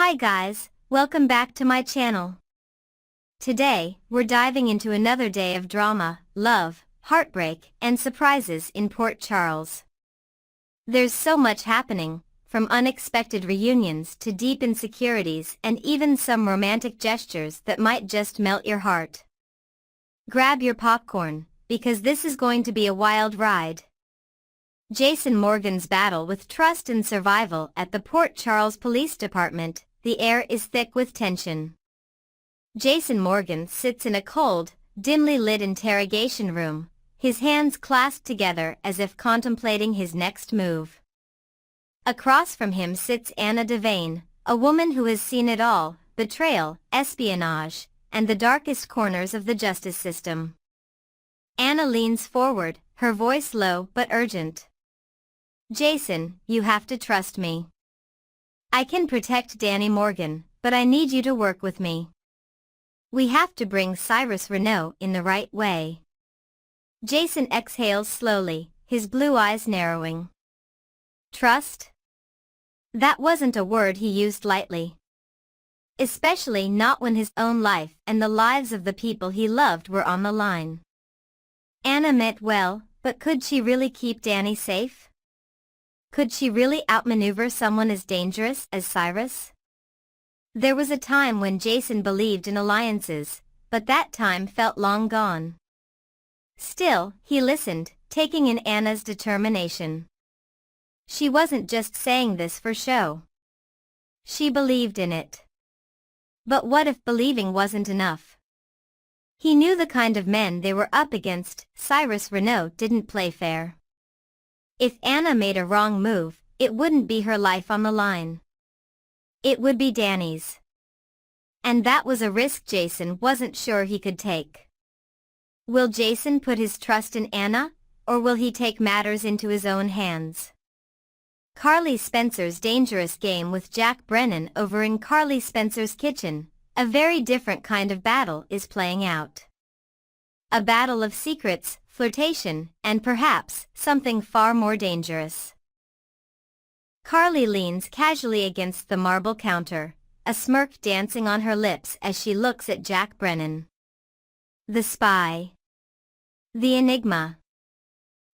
Hi guys, welcome back to my channel. Today, we're diving into another day of drama, love, heartbreak, and surprises in Port Charles. There's so much happening, from unexpected reunions to deep insecurities and even some romantic gestures that might just melt your heart. Grab your popcorn, because this is going to be a wild ride. Jason Morgan's battle with trust and survival at the Port Charles Police Department. The air is thick with tension. Jason Morgan sits in a cold, dimly lit interrogation room, his hands clasped together as if contemplating his next move. Across from him sits Anna Devane, a woman who has seen it all: betrayal, espionage, and the darkest corners of the justice system. Anna leans forward, her voice low but urgent. "Jason, you have to trust me. I can protect Danny Morgan, but I need you to work with me. We have to bring Cyrus Renault in the right way." Jason exhales slowly, his blue eyes narrowing. Trust? That wasn't a word he used lightly. Especially not when his own life and the lives of the people he loved were on the line. Anna meant well, but could she really keep Danny safe? Could she really outmaneuver someone as dangerous as Cyrus? There was a time when Jason believed in alliances, but that time felt long gone. Still, he listened, taking in Anna's determination. She wasn't just saying this for show. She believed in it. But what if believing wasn't enough? He knew the kind of men they were up against. Cyrus Renault didn't play fair. If Anna made a wrong move, it wouldn't be her life on the line. It would be Danny's. And that was a risk Jason wasn't sure he could take. Will Jason put his trust in Anna, or will he take matters into his own hands? Carly Spencer's dangerous game with Jack Brennan over in Carly Spencer's kitchen. A very different kind of battle is playing out. A battle of secrets, flirtation, and perhaps something far more dangerous. Carly leans casually against the marble counter, a smirk dancing on her lips as she looks at Jack Brennan. The spy. The enigma.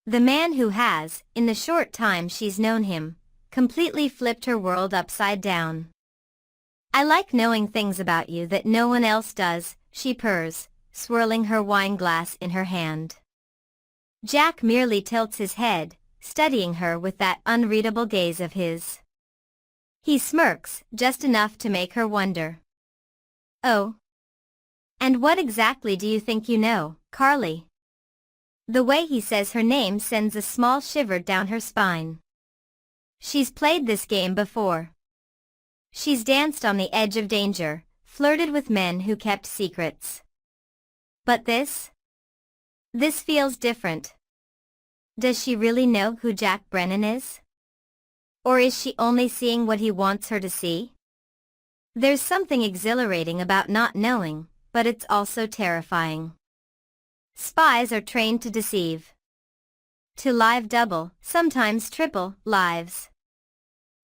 The man who has, in the short time she's known him, completely flipped her world upside down. "I like knowing things about you that no one else does," she purrs, swirling her wine glass in her hand. Jack merely tilts his head, studying her with that unreadable gaze of his. He smirks, just enough to make her wonder. "Oh? And what exactly do you think you know, Carly?" The way he says her name sends a small shiver down her spine. She's played this game before. She's danced on the edge of danger, flirted with men who kept secrets. But this? This feels different. Does she really know who Jack Brennan is? Or is she only seeing what he wants her to see? There's something exhilarating about not knowing, but it's also terrifying. Spies are trained to deceive. To live double, sometimes triple, lives.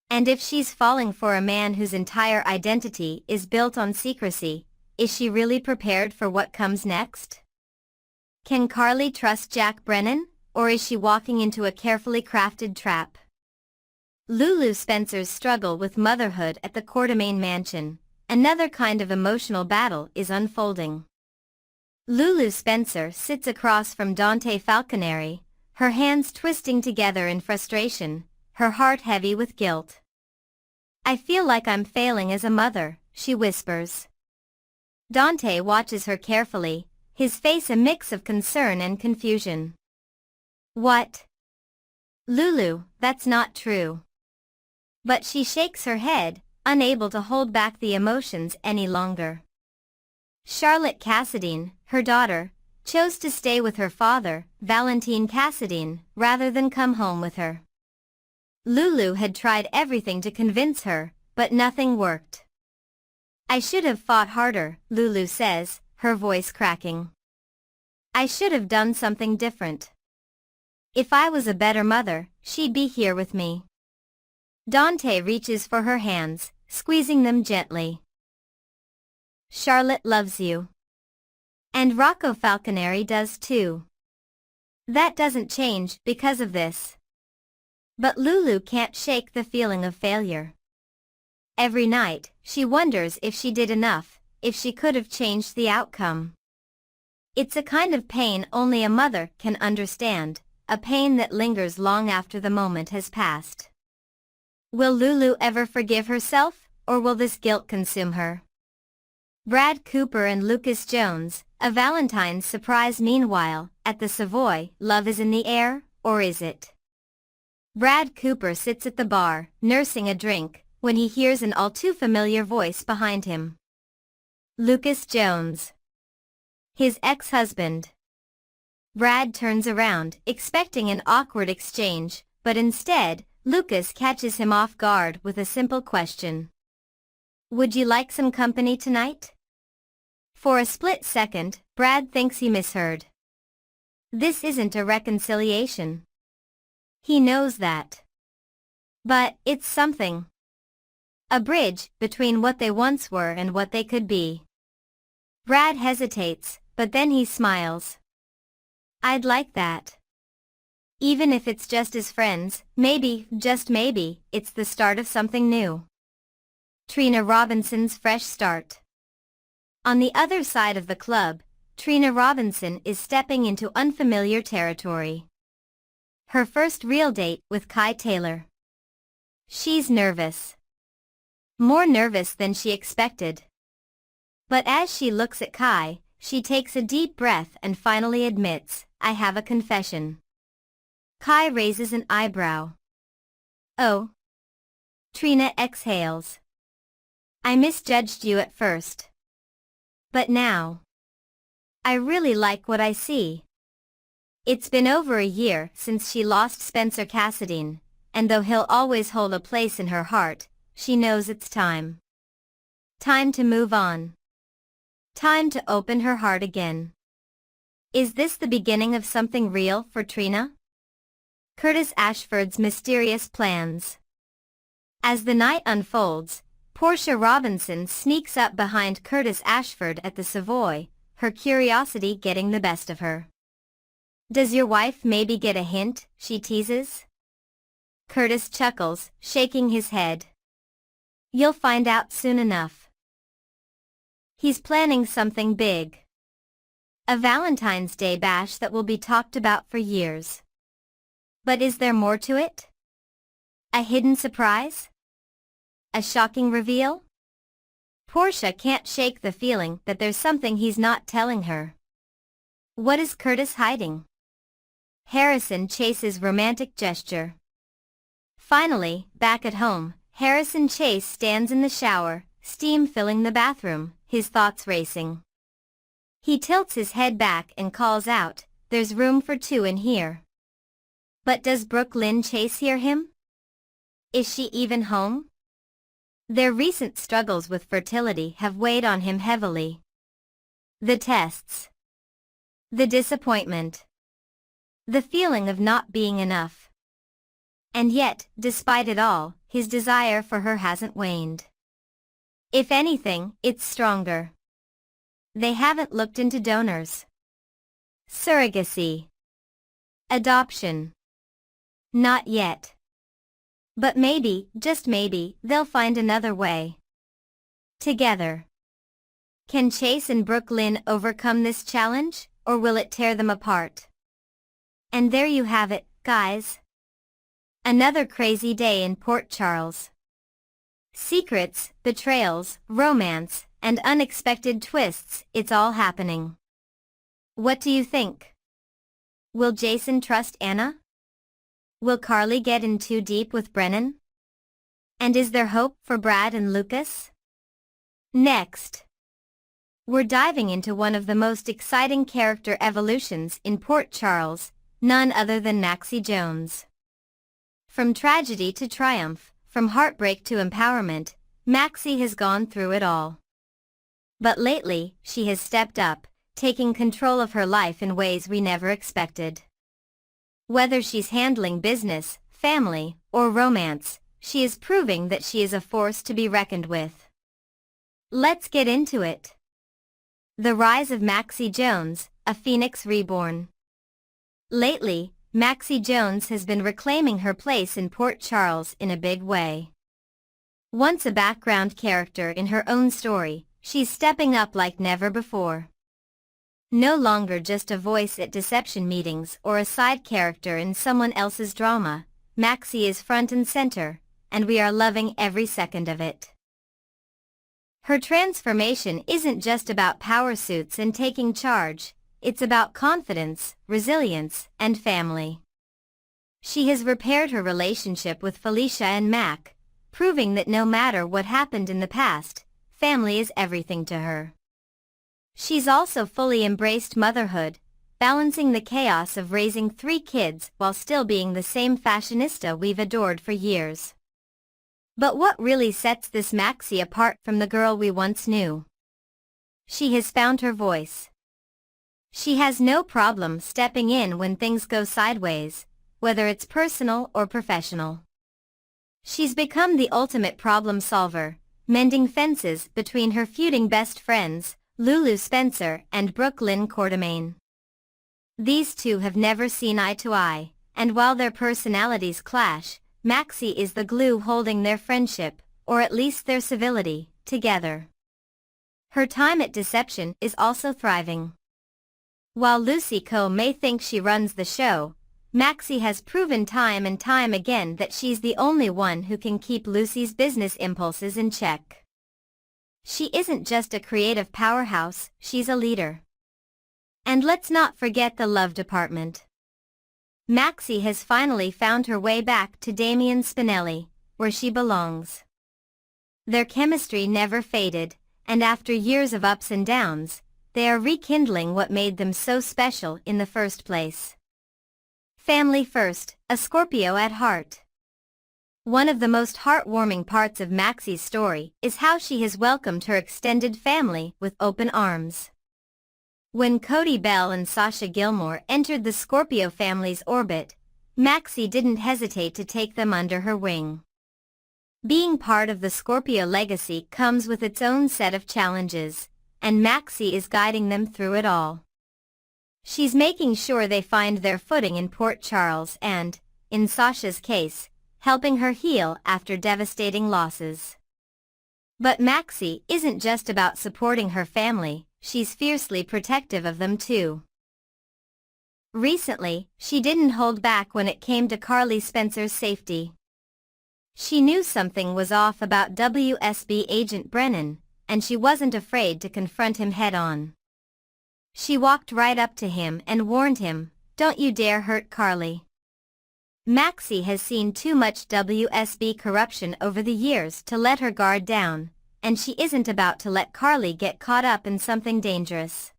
And if she's falling for a man whose entire identity is built on secrecy, is she really prepared for what comes next? Can Carly trust Jack Brennan, or is she walking into a carefully crafted trap? Lulu Spencer's struggle with motherhood at the Quartermaine mansion. Another kind of emotional battle is unfolding. Lulu Spencer sits across from Dante Falconeri, her hands twisting together in frustration, her heart heavy with guilt. "I feel like I'm failing as a mother," she whispers. Dante watches her carefully, his face a mix of concern and confusion. "What? Lulu, that's not true." But she shakes her head, unable to hold back the emotions any longer. Charlotte Cassadine, her daughter, chose to stay with her father, Valentine Cassadine, rather than come home with her. Lulu had tried everything to convince her, but nothing worked. "I should have fought harder," Lulu says, her voice cracking. "I should have done something different. If I was a better mother, she'd be here with me." Dante reaches for her hands, squeezing them gently. Charlotte loves you. And Rocco Falconeri does too. That doesn't change because of this. But Lulu can't shake the feeling of failure. Every night, she wonders if she did enough, if she could have changed the outcome. It's a kind of pain only a mother can understand, a pain that lingers long after the moment has passed. Will Lulu ever forgive herself, or will this guilt consume her? Brad Cooper and Lucas Jones, a Valentine's surprise. Meanwhile, at the Savoy, love is in the air, or is it? Brad Cooper sits at the bar, nursing a drink, when he hears an all-too-familiar voice behind him. Lucas Jones. His ex-husband. Brad turns around, expecting an awkward exchange, but instead, Lucas catches him off guard with a simple question. Would you like some company tonight? For a split second, Brad thinks he misheard. This isn't a reconciliation. He knows that. But it's something. A bridge between what they once were and what they could be. Brad hesitates, but then he smiles. I'd like that. Even if it's just as friends, maybe, just maybe, it's the start of something new. Trina Robinson's fresh start. On the other side of the club, Trina Robinson is stepping into unfamiliar territory. Her first real date with Kai Taylor. She's nervous. More nervous than she expected. But as she looks at Kai, she takes a deep breath and finally admits, I have a confession. Kai raises an eyebrow. Oh. Trina exhales. I misjudged you at first. But now, I really like what I see. It's been over a year since she lost Spencer Cassadine, and though he'll always hold a place in her heart, she knows it's time. Time to move on. Time to open her heart again. Is this the beginning of something real for Trina? Curtis Ashford's mysterious plans. As the night unfolds, Portia Robinson sneaks up behind Curtis Ashford at the Savoy, her curiosity getting the best of her. Does your wife maybe get a hint, she teases? Curtis chuckles, shaking his head. You'll find out soon enough. He's planning something big. A Valentine's Day bash that will be talked about for years. But is there more to it? A hidden surprise? A shocking reveal? Portia can't shake the feeling that there's something he's not telling her. What is Curtis hiding? Harrison Chase's romantic gesture. Finally, back at home, Harrison Chase stands in the shower, steam filling the bathroom, his thoughts racing. He tilts his head back and calls out, there's room for two in here. But does Brooke Lynn Chase hear him? Is she even home? Their recent struggles with fertility have weighed on him heavily. The tests. The disappointment. The feeling of not being enough. And yet, despite it all, his desire for her hasn't waned. If anything, it's stronger. They haven't looked into donors. Surrogacy. Adoption. Not yet. But maybe, just maybe, they'll find another way. Together. Can Chase and Brooke Lynn overcome this challenge, or will it tear them apart? And there you have it, guys. Another crazy day in Port Charles. Secrets, betrayals, romance, and unexpected twists, it's all happening. What do you think? Will Jason trust Anna? Will Carly get in too deep with Brennan? And is there hope for Brad and Lucas? Next, we're diving into one of the most exciting character evolutions in Port Charles, none other than Maxie Jones. From tragedy to triumph, from heartbreak to empowerment, Maxie has gone through it all. But lately, she has stepped up, taking control of her life in ways we never expected. Whether she's handling business, family, or romance, she is proving that she is a force to be reckoned with. Let's get into it. The rise of Maxie Jones, a phoenix reborn. Lately, Maxie Jones has been reclaiming her place in Port Charles in a big way. Once a background character in her own story, she's stepping up like never before. No longer just a voice at deception meetings or a side character in someone else's drama, Maxie is front and center, and we are loving every second of it. Her transformation isn't just about power suits and taking charge, it's about confidence, resilience, and family. She has repaired her relationship with Felicia and Mac, proving that no matter what happened in the past, family is everything to her. She's also fully embraced motherhood, balancing the chaos of raising 3 kids while still being the same fashionista we've adored for years. But what really sets this Maxie apart from the girl we once knew? She has found her voice. She has no problem stepping in when things go sideways, whether it's personal or professional. She's become the ultimate problem solver, mending fences between her feuding best friends, Lulu Spencer and Brooke Lynn Quartermaine. These two have never seen eye to eye, and while their personalities clash, Maxie is the glue holding their friendship, or at least their civility, together. Her time at Deception is also thriving. While Lucy Coe may think she runs the show, Maxie has proven time and time again that she's the only one who can keep Lucy's business impulses in check. She isn't just a creative powerhouse, she's a leader. And let's not forget the love department. Maxie has finally found her way back to Damian Spinelli, where she belongs. Their chemistry never faded, and after years of ups and downs, they are rekindling what made them so special in the first place. Family first, a Scorpio at heart. One of the most heartwarming parts of Maxie's story is how she has welcomed her extended family with open arms. When Cody Bell and Sasha Gilmore entered the Scorpio family's orbit, Maxie didn't hesitate to take them under her wing. Being part of the Scorpio legacy comes with its own set of challenges, and Maxie is guiding them through it all. She's making sure they find their footing in Port Charles and, in Sasha's case, helping her heal after devastating losses. But Maxie isn't just about supporting her family, she's fiercely protective of them too. Recently, she didn't hold back when it came to Carly Spencer's safety. She knew something was off about WSB agent Brennan, and she wasn't afraid to confront him head-on. She walked right up to him and warned him, "Don't you dare hurt Carly." Maxie has seen too much WSB corruption over the years to let her guard down, and she isn't about to let Carly get caught up in something dangerous.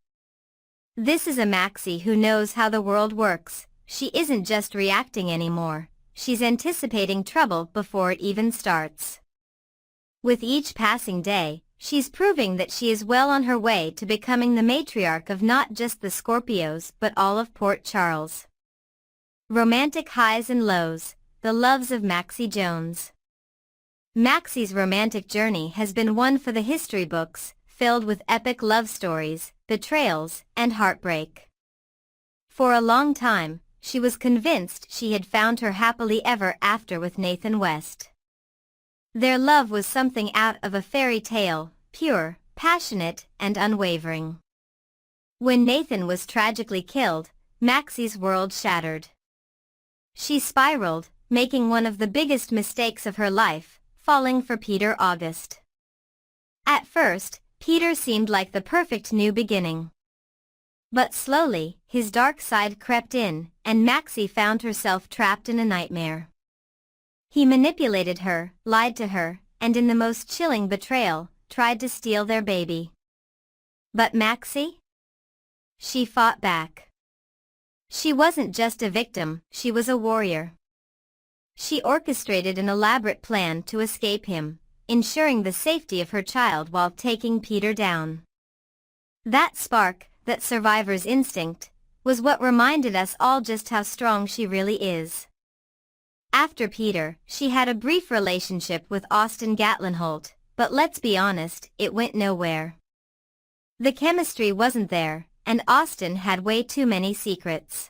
This is a Maxie who knows how the world works. She isn't just reacting anymore, she's anticipating trouble before it even starts. With each passing day, she's proving that she is well on her way to becoming the matriarch of not just the Scorpios but all of Port Charles. Romantic highs and lows, the loves of Maxie Jones. Maxie's romantic journey has been one for the history books, filled with epic love stories, betrayals, and heartbreak. For a long time, she was convinced she had found her happily ever after with Nathan West. Their love was something out of a fairy tale, pure, passionate, and unwavering. When Nathan was tragically killed, Maxie's world shattered. She spiraled, making one of the biggest mistakes of her life, falling for Peter August. At first, Peter seemed like the perfect new beginning. But slowly, his dark side crept in, and Maxie found herself trapped in a nightmare. He manipulated her, lied to her, and in the most chilling betrayal, tried to steal their baby. But Maxie? She fought back. She wasn't just a victim, she was a warrior. She orchestrated an elaborate plan to escape him, ensuring the safety of her child while taking Peter down. That spark, that survivor's instinct, was what reminded us all just how strong she really is. After Peter, she had a brief relationship with Austin Gatlinholt, but let's be honest, it went nowhere. The chemistry wasn't there, and Austin had way too many secrets.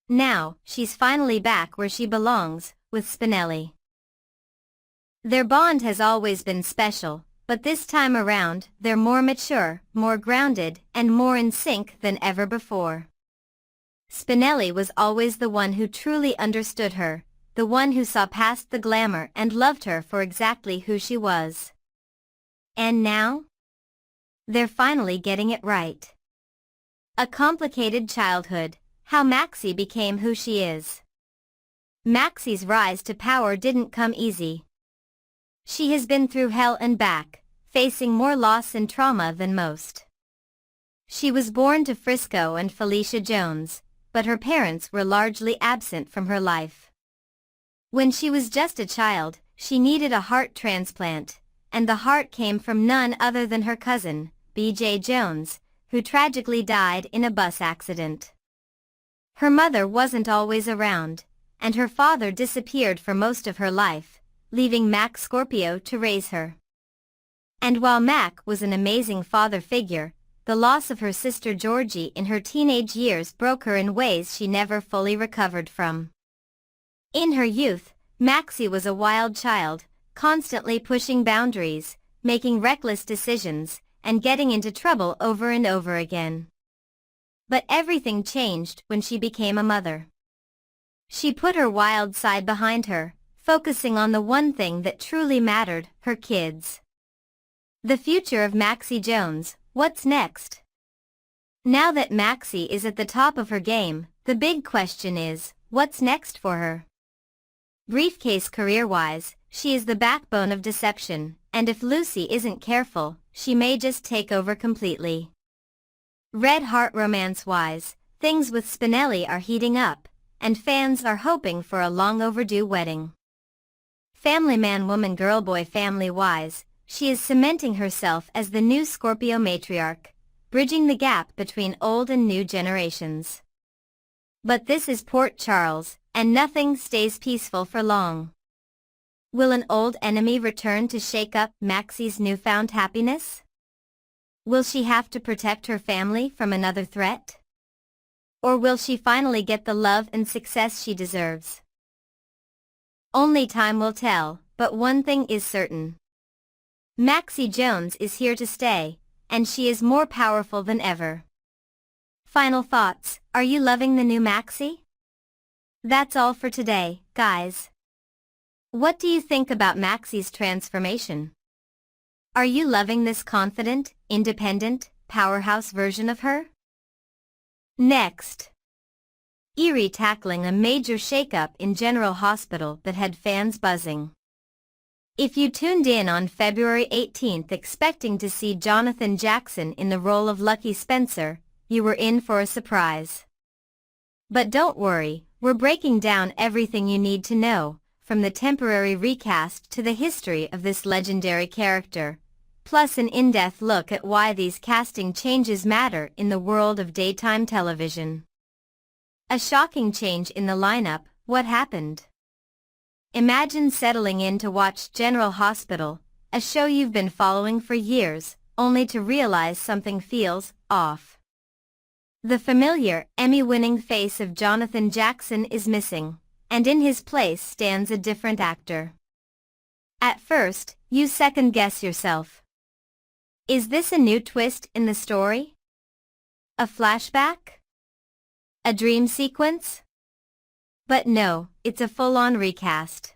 Now, she's finally back where she belongs, with Spinelli. Their bond has always been special, but this time around, they're more mature, more grounded, and more in sync than ever before. Spinelli was always the one who truly understood her, the one who saw past the glamour and loved her for exactly who she was. And now? They're finally getting it right. A complicated childhood, how Maxie became who she is. Maxie's rise to power didn't come easy. She has been through hell and back, facing more loss and trauma than most. She was born to Frisco and Felicia Jones, but her parents were largely absent from her life. When she was just a child, she needed a heart transplant, and the heart came from none other than her cousin, B.J. Jones, who tragically died in a bus accident. Her mother wasn't always around, and her father disappeared for most of her life, leaving Mac Scorpio to raise her. And while Mac was an amazing father figure, the loss of her sister Georgie in her teenage years broke her in ways she never fully recovered from. In her youth, Maxie was a wild child, constantly pushing boundaries, making reckless decisions, and getting into trouble over and over again. But everything changed when she became a mother. She put her wild side behind her, focusing on the one thing that truly mattered, her kids. The future of Maxie Jones, what's next? Now that Maxie is at the top of her game, the big question is, what's next for her? Briefcase career-wise, she is the backbone of Deception, and if Lucy isn't careful, she may just take over completely. Red Heart romance-wise, things with Spinelli are heating up, and fans are hoping for a long-overdue wedding. Family man woman girl boy family-wise, she is cementing herself as the new Scorpio matriarch, bridging the gap between old and new generations. But this is Port Charles, and nothing stays peaceful for long. Will an old enemy return to shake up Maxie's newfound happiness? Will she have to protect her family from another threat? Or will she finally get the love and success she deserves? Only time will tell, but one thing is certain. Maxie Jones is here to stay, and she is more powerful than ever. Final thoughts, are you loving the new Maxie? That's all for today, guys. What do you think about Maxie's transformation? Are you loving this confident, independent, powerhouse version of her? Next. Eerie tackling a major shakeup in General Hospital that had fans buzzing. If you tuned in on February 18th expecting to see Jonathan Jackson in the role of Lucky Spencer, you were in for a surprise. But don't worry, we're breaking down everything you need to know, from the temporary recast to the history of this legendary character, plus an in-depth look at why these casting changes matter in the world of daytime television. A shocking change in the lineup, what happened? Imagine settling in to watch General Hospital, a show you've been following for years, only to realize something feels off. The familiar, Emmy-winning face of Jonathan Jackson is missing, and in his place stands a different actor. At first, you second-guess yourself. Is this a new twist in the story? A flashback? A dream sequence? But no, it's a full-on recast.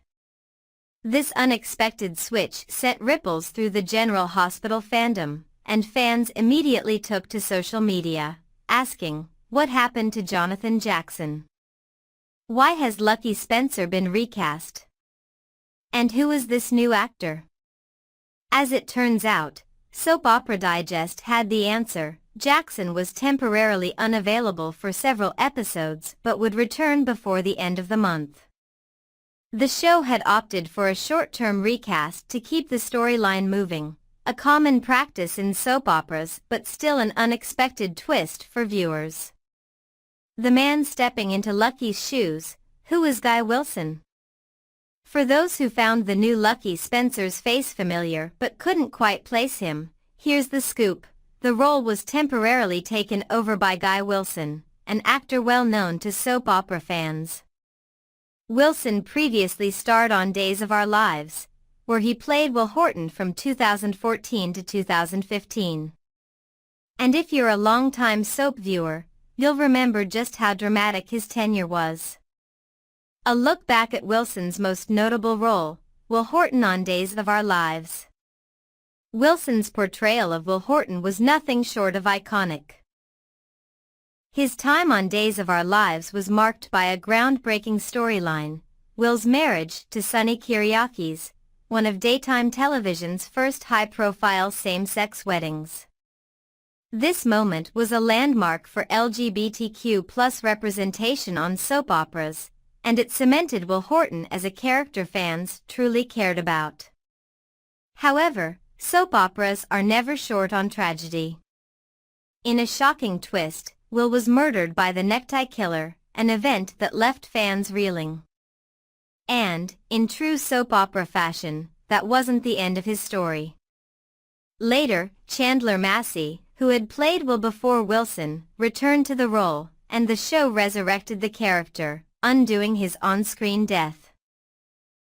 This unexpected switch sent ripples through the General Hospital fandom, and fans immediately took to social media, asking, what happened to Jonathan Jackson? Why has Lucky Spencer been recast? And who is this new actor? As it turns out, Soap Opera Digest had the answer. Jackson was temporarily unavailable for several episodes but would return before the end of the month. The show had opted for a short-term recast to keep the storyline moving, a common practice in soap operas but still an unexpected twist for viewers. The man stepping into Lucky's shoes, who is Guy Wilson? For those who found the new Lucky Spencer's face familiar but couldn't quite place him, here's the scoop. The role was temporarily taken over by Guy Wilson, an actor well known to soap opera fans. Wilson previously starred on Days of Our Lives, where he played Will Horton from 2014 to 2015. And if you're a longtime soap viewer, you'll remember just how dramatic his tenure was. A look back at Wilson's most notable role, Will Horton on Days of Our Lives. Wilson's portrayal of Will Horton was nothing short of iconic. His time on Days of Our Lives was marked by a groundbreaking storyline, Will's marriage to Sunny Kyriakis, one of daytime television's first high-profile same-sex weddings. This moment was a landmark for LGBTQ+ representation on soap operas, and it cemented Will Horton as a character fans truly cared about. However, soap operas are never short on tragedy. In a shocking twist, Will was murdered by the Necktie Killer, an event that left fans reeling. And, in true soap opera fashion, that wasn't the end of his story. Later, Chandler Massey, who had played Will before Wilson, returned to the role, and the show resurrected the character, undoing his on-screen death.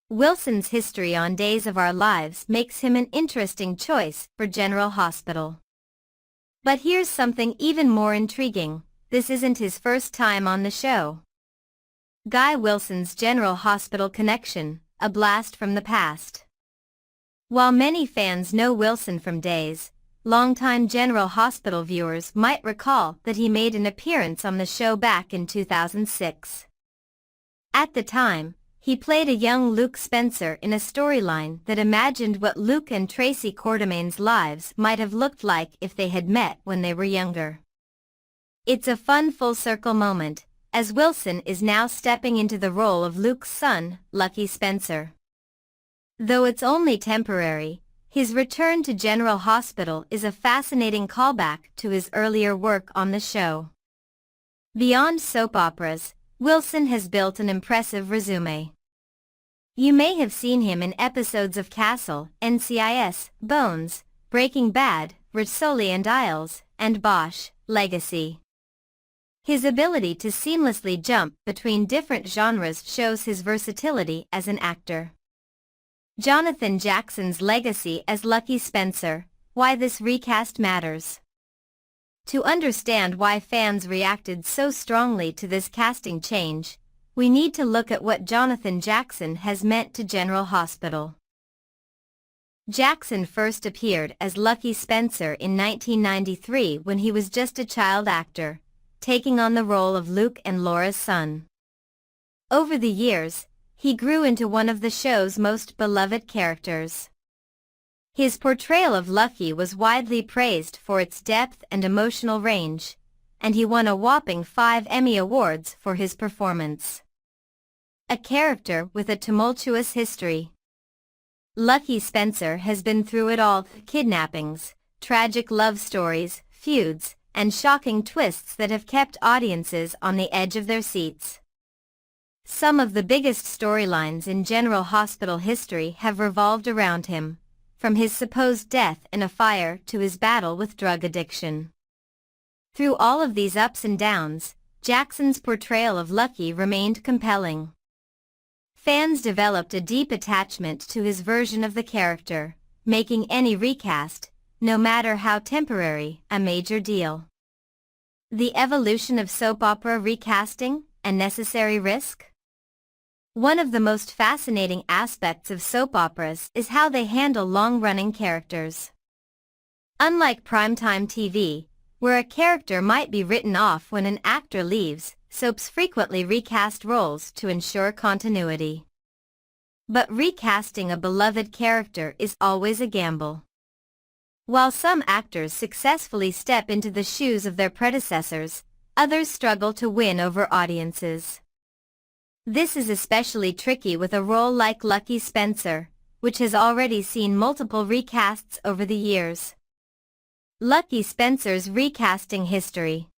Wilson's history on Days of Our Lives makes him an interesting choice for General Hospital. But here's something even more intriguing. This isn't his first time on the show. Guy Wilson's General Hospital connection, a blast from the past. While many fans know Wilson from Days, longtime General Hospital viewers might recall that he made an appearance on the show back in 2006. At the time, he played a young Luke Spencer in a storyline that imagined what Luke and Tracy Quartermaine's lives might have looked like if they had met when they were younger. It's a fun full-circle moment, as Wilson is now stepping into the role of Luke's son, Lucky Spencer. Though it's only temporary, his return to General Hospital is a fascinating callback to his earlier work on the show. Beyond soap operas, Wilson has built an impressive resume. You may have seen him in episodes of Castle, NCIS, Bones, Breaking Bad, Rizzoli and Isles, and Bosch, Legacy. His ability to seamlessly jump between different genres shows his versatility as an actor. Jonathan Jackson's legacy as Lucky Spencer, why this recast matters. To understand why fans reacted so strongly to this casting change, we need to look at what Jonathan Jackson has meant to General Hospital. Jackson first appeared as Lucky Spencer in 1993 when he was just a child actor, taking on the role of Luke and Laura's son. Over the years, he grew into one of the show's most beloved characters. His portrayal of Lucky was widely praised for its depth and emotional range, and he won a whopping 5 Emmy Awards for his performance. A character with a tumultuous history. Lucky Spencer has been through it all: kidnappings, tragic love stories, feuds, and shocking twists that have kept audiences on the edge of their seats. Some of the biggest storylines in General Hospital history have revolved around him, from his supposed death in a fire to his battle with drug addiction. Through all of these ups and downs, Jackson's portrayal of Lucky remained compelling. Fans developed a deep attachment to his version of the character, making any recast, no matter how temporary, a major deal. The evolution of soap opera recasting, a necessary risk? One of the most fascinating aspects of soap operas is how they handle long-running characters. Unlike primetime TV, where a character might be written off when an actor leaves, soaps frequently recast roles to ensure continuity. But recasting a beloved character is always a gamble. While some actors successfully step into the shoes of their predecessors, others struggle to win over audiences. This is especially tricky with a role like Lucky Spencer, which has already seen multiple recasts over the years. Lucky Spencer's recasting history.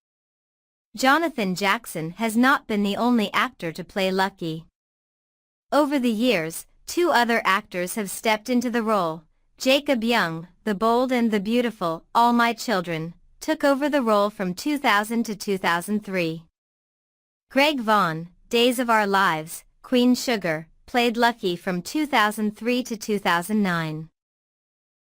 Jonathan Jackson has not been the only actor to play Lucky. Over the years, two other actors have stepped into the role. Jacob Young, the bold and the beautiful All My Children, took over the role from 2000 to 2003. Greg Vaughn, Days of Our Lives, Queen Sugar, played Lucky from 2003 to 2009.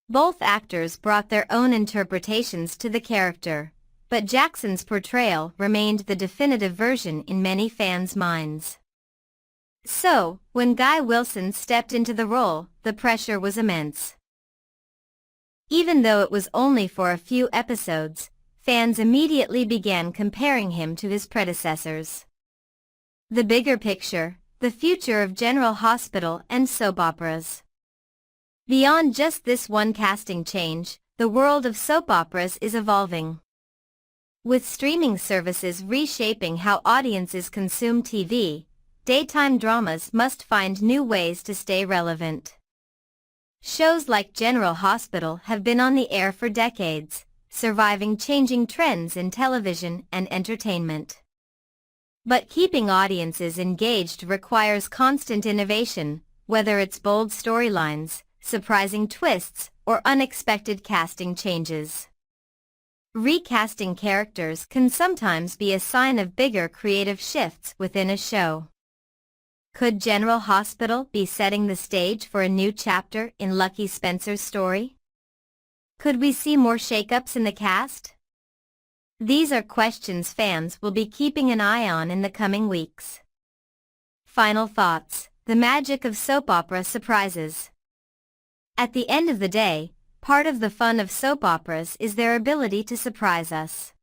Both actors brought their own interpretations to the character, but Jackson's portrayal remained the definitive version in many fans' minds. So, when Guy Wilson stepped into the role, the pressure was immense. Even though it was only for a few episodes, fans immediately began comparing him to his predecessors. The bigger picture, the future of General Hospital and soap operas. Beyond just this one casting change, the world of soap operas is evolving. With streaming services reshaping how audiences consume TV, daytime dramas must find new ways to stay relevant. Shows like General Hospital have been on the air for decades, surviving changing trends in television and entertainment. But keeping audiences engaged requires constant innovation, whether it's bold storylines, surprising twists, or unexpected casting changes. Recasting characters can sometimes be a sign of bigger creative shifts within a show. Could General Hospital be setting the stage for a new chapter in Lucky Spencer's story? Could we see more shakeups in the cast? These are questions fans will be keeping an eye on in the coming weeks. Final thoughts: the magic of soap opera surprises. At the end of the day, part of the fun of soap operas is their ability to surprise us.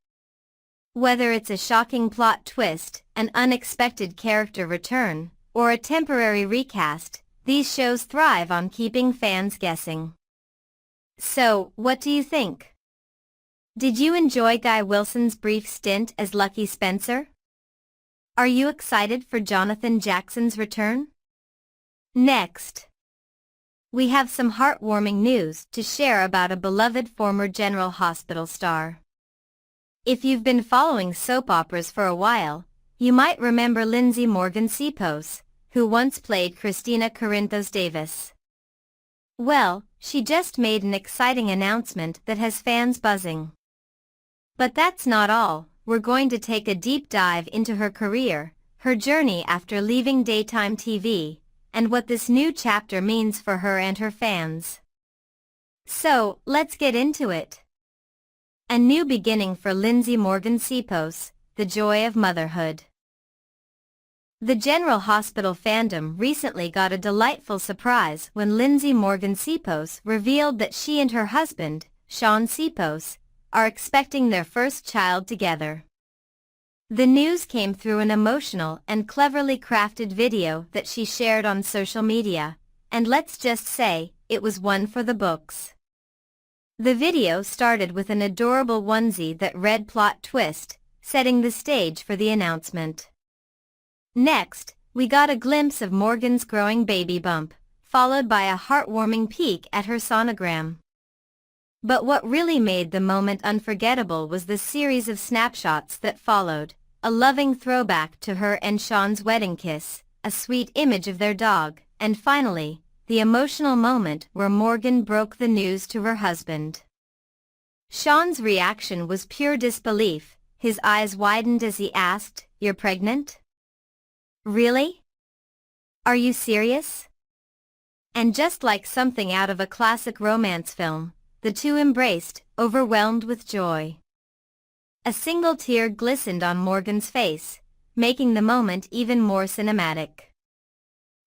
Whether it's a shocking plot twist, an unexpected character return, or a temporary recast, these shows thrive on keeping fans guessing. So, what do you think? Did you enjoy Guy Wilson's brief stint as Lucky Spencer? Are you excited for Jonathan Jackson's return? Next, we have some heartwarming news to share about a beloved former General Hospital star. If you've been following soap operas for a while, you might remember Lindsay Morgan Sipos, who once played Christina Corinthos Davis. Well, she just made an exciting announcement that has fans buzzing. But that's not all. We're going to take a deep dive into her career, her journey after leaving daytime TV, and what this new chapter means for her and her fans. So, let's get into it. A new beginning for Lindsay Morgan Sipos, the joy of motherhood. The General Hospital fandom recently got a delightful surprise when Lindsay Morgan Sipos revealed that she and her husband, Sean Sipos, are expecting their first child together. The news came through an emotional and cleverly crafted video that she shared on social media, and let's just say, it was one for the books. The video started with an adorable onesie that read "Plot Twist," setting the stage for the announcement. Next, we got a glimpse of Morgan's growing baby bump, followed by a heartwarming peek at her sonogram. But what really made the moment unforgettable was the series of snapshots that followed, a loving throwback to her and Sean's wedding kiss, a sweet image of their dog, and finally, the emotional moment where Morgan broke the news to her husband. Sean's reaction was pure disbelief. His eyes widened as he asked, "You're pregnant? Really? Are you serious?" And just like something out of a classic romance film, the two embraced, overwhelmed with joy. A single tear glistened on Morgan's face, making the moment even more cinematic.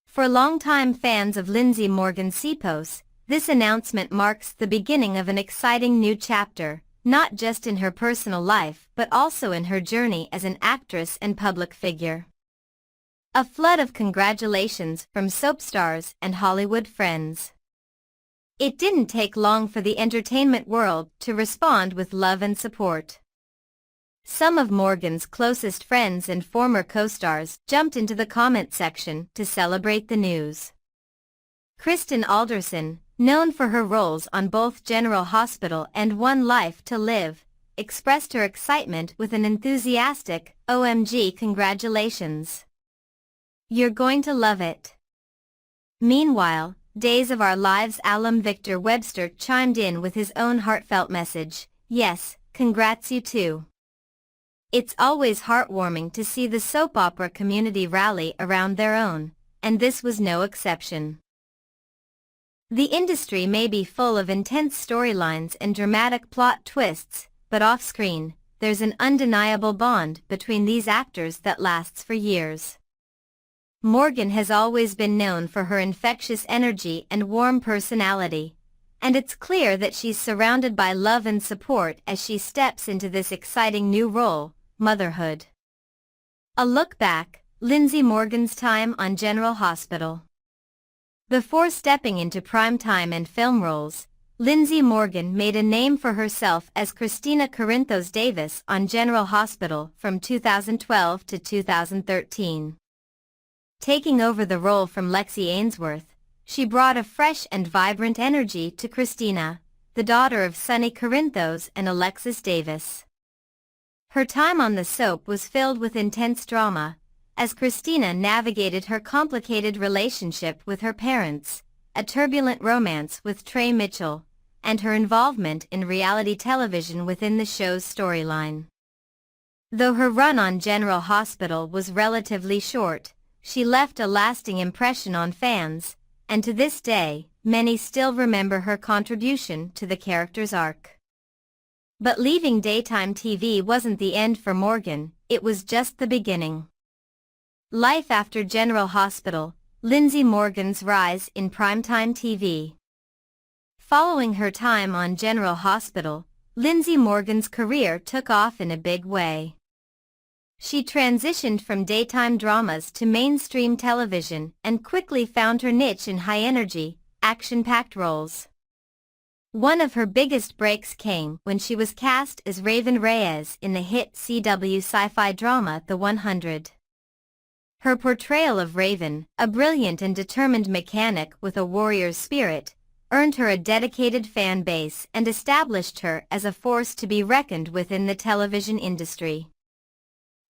For longtime fans of Lindsay Morgan Sipos, this announcement marks the beginning of an exciting new chapter, not just in her personal life but also in her journey as an actress and public figure. A flood of congratulations from soap stars and Hollywood friends. It didn't take long for the entertainment world to respond with love and support. Some of Morgan's closest friends and former co-stars jumped into the comment section to celebrate the news. Kristen Alderson, known for her roles on both General Hospital and One Life to Live, expressed her excitement with an enthusiastic, "OMG, congratulations. You're going to love it. Meanwhile, Days of Our Lives alum Victor Webster chimed in with his own heartfelt message. Yes, congrats you too. It's always heartwarming to see the soap opera community rally around their own, and this was no exception. The industry may be full of intense storylines and dramatic plot twists, but off-screen, there's an undeniable bond between these actors that lasts for years. Morgan has always been known for her infectious energy and warm personality, and it's clear that she's surrounded by love and support as she steps into this exciting new role, motherhood. A look back, Lindsay Morgan's time on General Hospital. Before stepping into primetime and film roles, Lindsay Morgan made a name for herself as Christina Corinthos Davis on General Hospital from 2012 to 2013. Taking over the role from Lexi Ainsworth, she brought a fresh and vibrant energy to Christina, the daughter of Sonny Corinthos and Alexis Davis. Her time on the soap was filled with intense drama, as Christina navigated her complicated relationship with her parents, a turbulent romance with Trey Mitchell, and her involvement in reality television within the show's storyline. Though her run on General Hospital was relatively short, she left a lasting impression on fans, and to this day, many still remember her contribution to the character's arc. But leaving daytime TV wasn't the end for Morgan, it was just the beginning. Life after General Hospital, Lindsay Morgan's rise in primetime TV. Following her time on General Hospital, Lindsay Morgan's career took off in a big way. She transitioned from daytime dramas to mainstream television and quickly found her niche in high-energy, action-packed roles. One of her biggest breaks came when she was cast as Raven Reyes in the hit CW sci-fi drama The 100. Her portrayal of Raven, a brilliant and determined mechanic with a warrior's spirit, earned her a dedicated fan base and established her as a force to be reckoned with in the television industry.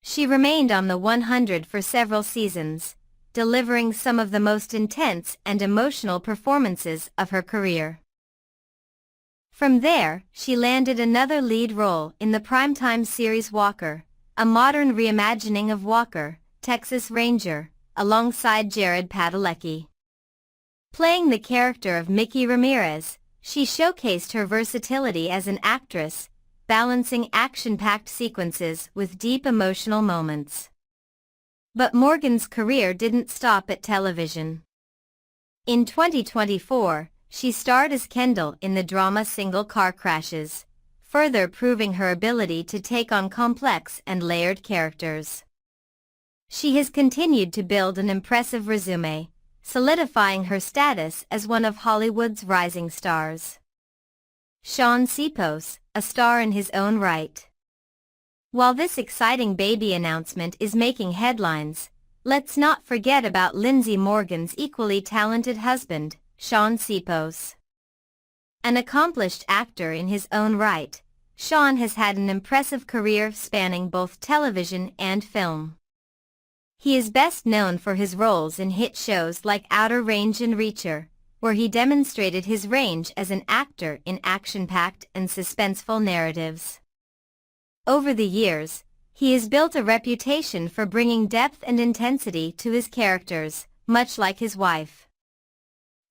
She remained on The 100 for several seasons, delivering some of the most intense and emotional performances of her career. From there, she landed another lead role in the primetime series Walker, a modern reimagining of Walker, Texas Ranger, alongside Jared Padalecki. Playing the character of Mickey Ramirez, she showcased her versatility as an actress, balancing action-packed sequences with deep emotional moments. But Morgan's career didn't stop at television. In 2024, she starred as Kendall in the drama Single Car Crashes, further proving her ability to take on complex and layered characters. She has continued to build an impressive resume, solidifying her status as one of Hollywood's rising stars. Sean Sipos, a star in his own right. While this exciting baby announcement is making headlines, let's not forget about Lindsay Morgan's equally talented husband, Sean Sipos. An accomplished actor in his own right, Sean has had an impressive career spanning both television and film. He is best known for his roles in hit shows like Outer Range and Reacher, where he demonstrated his range as an actor in action-packed and suspenseful narratives. Over the years, he has built a reputation for bringing depth and intensity to his characters, much like his wife.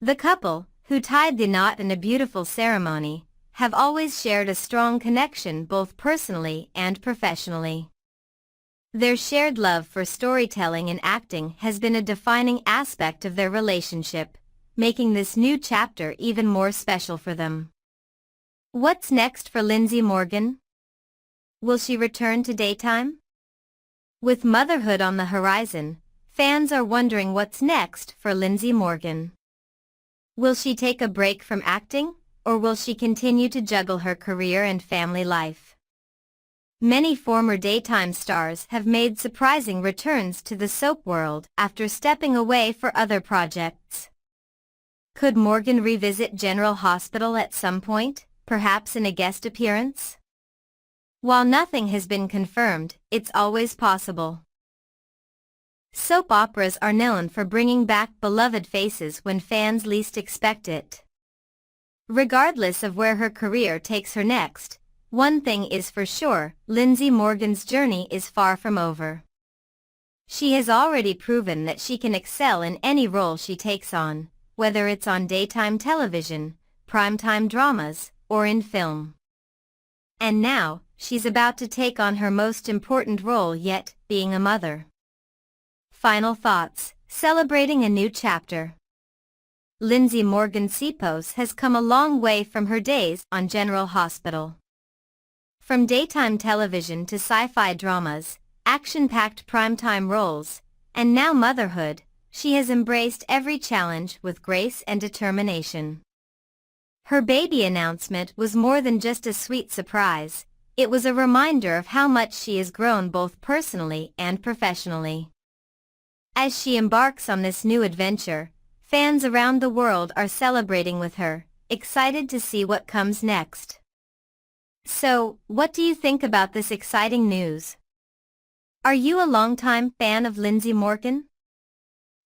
The couple, who tied the knot in a beautiful ceremony, have always shared a strong connection both personally and professionally. Their shared love for storytelling and acting has been a defining aspect of their relationship, making this new chapter even more special for them. What's next for Lindsay Morgan? Will she return to daytime? With motherhood on the horizon, fans are wondering what's next for Lindsay Morgan. Will she take a break from acting, or will she continue to juggle her career and family life? Many former daytime stars have made surprising returns to the soap world after stepping away for other projects. Could Morgan revisit General Hospital at some point, perhaps in a guest appearance? While nothing has been confirmed, it's always possible. Soap operas are known for bringing back beloved faces when fans least expect it. Regardless of where her career takes her next, one thing is for sure, Lindsay Morgan's journey is far from over. She has already proven that she can excel in any role she takes on, whether it's on daytime television, primetime dramas, or in film. And now, she's about to take on her most important role yet, being a mother. Final thoughts, celebrating a new chapter. Lindsay Morgan Sipos has come a long way from her days on General Hospital. From daytime television to sci-fi dramas, action-packed primetime roles, and now motherhood, she has embraced every challenge with grace and determination. Her baby announcement was more than just a sweet surprise, it was a reminder of how much she has grown both personally and professionally. As she embarks on this new adventure, fans around the world are celebrating with her, excited to see what comes next. So, what do you think about this exciting news? Are you a longtime fan of Lindsay Morgan?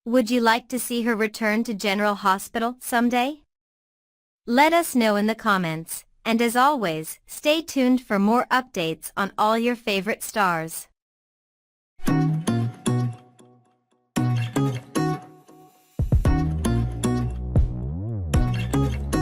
Would you like to see her return to General Hospital someday? Let us know in the comments, and as always, stay tuned for more updates on all your favorite stars.